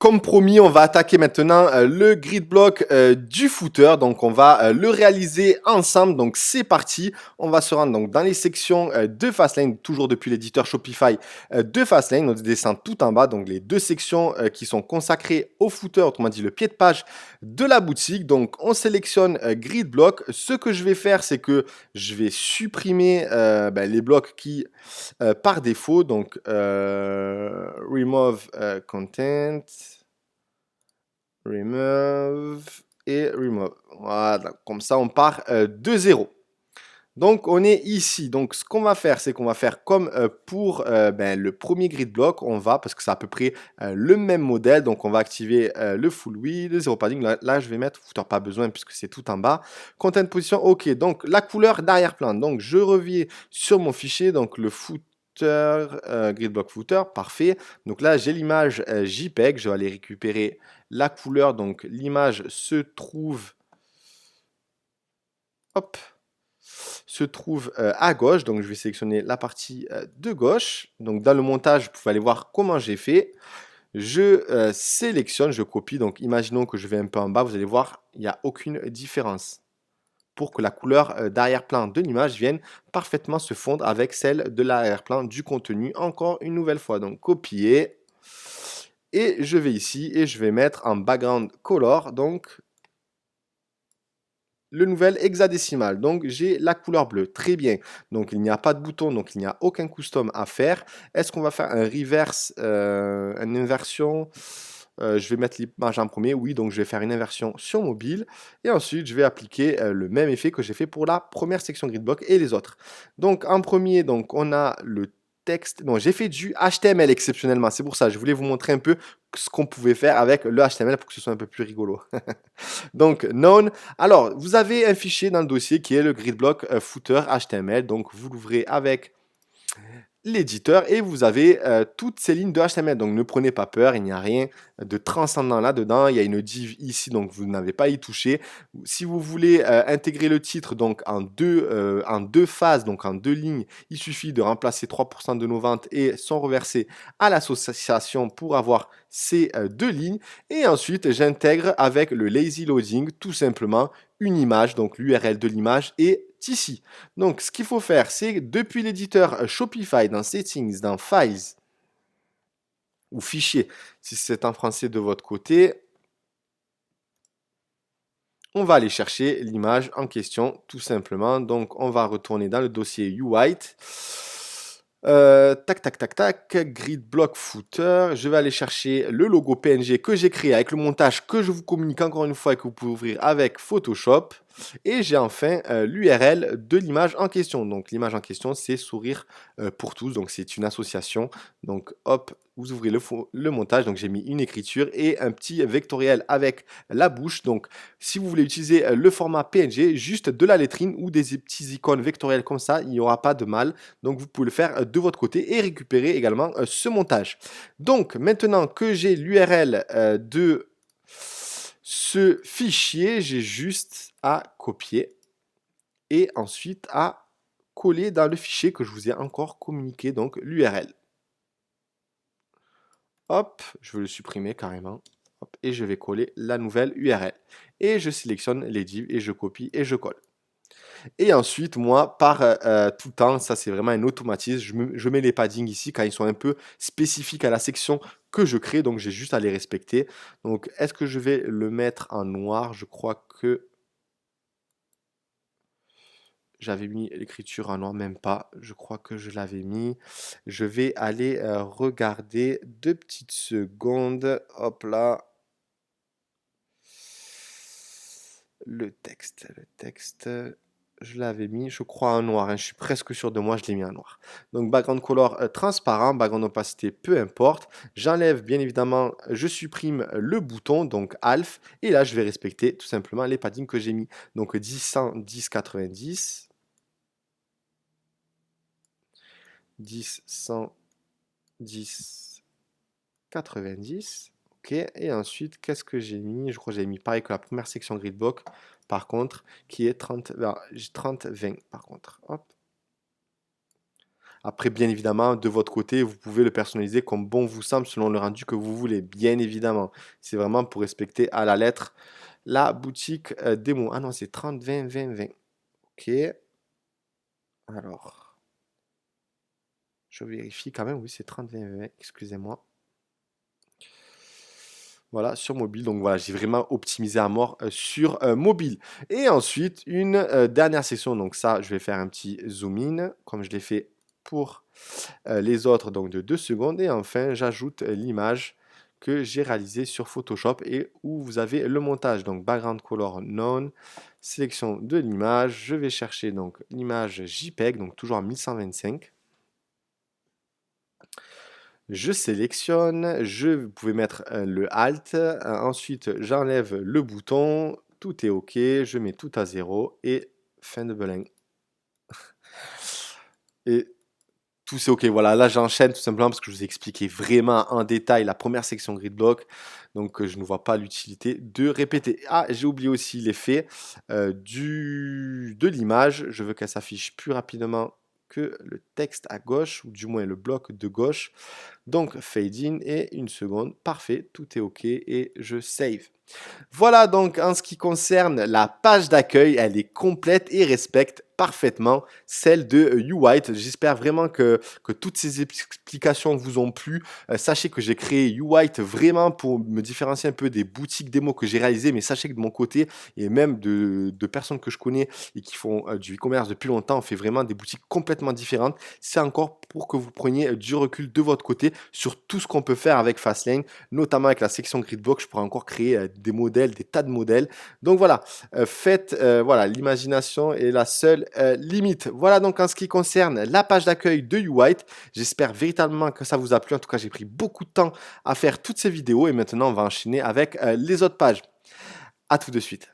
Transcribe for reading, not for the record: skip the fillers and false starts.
Comme promis, on va attaquer maintenant le grid block du footer. Donc, on va le réaliser ensemble. Donc, c'est parti. On va se rendre donc dans les sections de Fastlane, toujours depuis l'éditeur Shopify de Fastlane. On descend tout en bas. Donc, les deux sections qui sont consacrées au footer, autrement dit le pied de page de la boutique. Donc, on sélectionne grid block. Ce que je vais faire, c'est que je vais supprimer les blocs qui par défaut, donc remove content, remove et remove. Voilà, comme ça on part de 0. Donc on est ici. Donc ce qu'on va faire, c'est qu'on va faire comme pour le premier grid block. On va, parce que c'est à peu près le même modèle, donc on va activer le full width, le zero padding. Là, je vais mettre footer, pas besoin puisque c'est tout en bas. Content position, ok. Donc la couleur d'arrière-plan. Donc je reviens sur mon fichier, donc le footer. Grid block footer, parfait. Donc là, j'ai l'image JPEG. Je vais aller récupérer la couleur. Donc l'image se trouve. Hop. Se trouve à gauche. Donc, je vais sélectionner la partie de gauche. Donc, dans le montage, vous pouvez aller voir comment j'ai fait. Je sélectionne, je copie. Donc, imaginons que je vais un peu en bas. Vous allez voir, il n'y a aucune différence pour que la couleur d'arrière-plan de l'image vienne parfaitement se fondre avec celle de l'arrière-plan du contenu. Encore une nouvelle fois. Donc, copier. Et je vais ici et je vais mettre en background color. Donc, le nouvel hexadécimal. Donc, j'ai la couleur bleue. Très bien. Donc, il n'y a pas de bouton, donc il n'y a aucun custom à faire. Est-ce qu'on va faire un reverse, une inversion je vais mettre l'image en premier. Oui, donc je vais faire une inversion sur mobile. Et ensuite, je vais appliquer le même effet que j'ai fait pour la première section gridblock et les autres. Donc, en premier, donc, on a le texte. Non, j'ai fait du HTML exceptionnellement. C'est pour ça, je voulais vous montrer un peu ce qu'on pouvait faire avec le HTML pour que ce soit un peu plus rigolo. Donc, known. Alors, vous avez un fichier dans le dossier qui est le gridblock footer HTML. Donc, vous l'ouvrez avec l'éditeur et vous avez toutes ces lignes de HTML. Donc, ne prenez pas peur, il n'y a rien de transcendant là-dedans. Il y a une div ici, donc vous n'avez pas à y toucher. Si vous voulez intégrer le titre donc en deux phases, donc en deux lignes, il suffit de remplacer 3% de nos ventes et sont reversés à l'association pour avoir ces deux lignes. Et ensuite, j'intègre avec le lazy loading tout simplement une image, donc l'URL de l'image est ici. Donc, ce qu'il faut faire, c'est depuis l'éditeur Shopify, dans Settings, dans Files, ou Fichiers, si c'est en français de votre côté, on va aller chercher l'image en question, tout simplement. Donc, on va retourner dans le dossier UWhite. Tac, tac, tac, tac, grid block footer. Je vais aller chercher le logo PNG que j'ai créé avec le montage que je vous communique encore une fois et que vous pouvez ouvrir avec Photoshop. Et j'ai enfin l'URL de l'image en question. Donc l'image en question, c'est Sourire pour tous. Donc c'est une association. Donc hop, vous ouvrez le montage. Donc j'ai mis une écriture et un petit vectoriel avec la bouche. Donc si vous voulez utiliser le format PNG, juste de la lettrine ou des petits icônes vectorielles comme ça, il n'y aura pas de mal. Donc vous pouvez le faire de votre côté et récupérer également ce montage. Donc maintenant que j'ai l'URL de ce fichier, j'ai juste à copier et ensuite à coller dans le fichier que je vous ai encore communiqué, donc l'URL. Hop, je vais le supprimer carrément. Hop, et je vais coller la nouvelle URL. Et je sélectionne les divs et je copie et je colle. Et ensuite, moi, par tout temps, ça c'est vraiment un automatisme, je mets les paddings ici quand ils sont un peu spécifiques à la section que je crée, donc j'ai juste à les respecter. Donc, est-ce que je vais le mettre en noir? Je crois que j'avais mis l'écriture en noir, même pas. Je crois que je l'avais mis. Je vais aller regarder 2 petites secondes. Hop là. Le texte, je l'avais mis, je crois, en noir. Hein. Je suis presque sûr de moi, je l'ai mis en noir. Donc, background color transparent, background opacité, peu importe. J'enlève, bien évidemment, je supprime le bouton, donc Alf. Et là, je vais respecter tout simplement les paddings que j'ai mis. Donc, 10, 100, 10, 90. 10, 100, 10, 90. Ok, et ensuite, qu'est-ce que j'ai mis? Je crois que j'ai mis pareil que la première section gridbox, par contre, qui est 30, 30, 20, par contre. Hop. Après, bien évidemment, de votre côté, vous pouvez le personnaliser comme bon vous semble selon le rendu que vous voulez, bien évidemment. C'est vraiment pour respecter à la lettre la boutique démo. Ah non, c'est 30, 20, 20, 20. Ok. Alors, je vérifie quand même. Oui, c'est 30, 20, 20. Excusez-moi. Voilà, sur mobile. Donc voilà, j'ai vraiment optimisé à mort sur mobile. Et ensuite, une dernière section. Donc ça, je vais faire un petit zoom in, comme je l'ai fait pour les autres, donc de 2 secondes. Et enfin, j'ajoute l'image que j'ai réalisée sur Photoshop et où vous avez le montage. Donc background color none, sélection de l'image. Je vais chercher donc l'image JPEG, donc toujours en 1125. Je sélectionne, vous pouvez mettre le Alt, ensuite j'enlève le bouton, tout est OK, je mets tout à zéro et fin de beling. Et tout c'est OK. Voilà, là j'enchaîne tout simplement parce que je vous ai expliqué vraiment en détail la première section gridlock, donc je ne vois pas l'utilité de répéter. Ah, j'ai oublié aussi l'effet de l'image. Je veux qu'elle s'affiche plus rapidement que le texte à gauche, ou du moins le bloc de gauche. Donc fade in et une seconde, parfait, tout est OK et je save. Voilà donc en ce qui concerne la page d'accueil, elle est complète et respecte parfaitement celle de YouWhite. J'espère vraiment que toutes ces explications vous ont plu. Sachez que j'ai créé YouWhite vraiment pour me différencier un peu des boutiques démo que j'ai réalisées, mais sachez que de mon côté, et même de personnes que je connais et qui font du e-commerce depuis longtemps, on fait vraiment des boutiques complètement différentes. C'est encore pour que vous preniez du recul de votre côté sur tout ce qu'on peut faire avec Fastlane, notamment avec la section Gridbox. Je pourrais encore créer des modèles, des tas de modèles. Donc voilà, faites, voilà, l'imagination est la seule limite. Voilà donc en ce qui concerne la page d'accueil de YouWhite. J'espère véritablement que ça vous a plu. En tout cas, j'ai pris beaucoup de temps à faire toutes ces vidéos et maintenant on va enchaîner avec les autres pages. À tout de suite.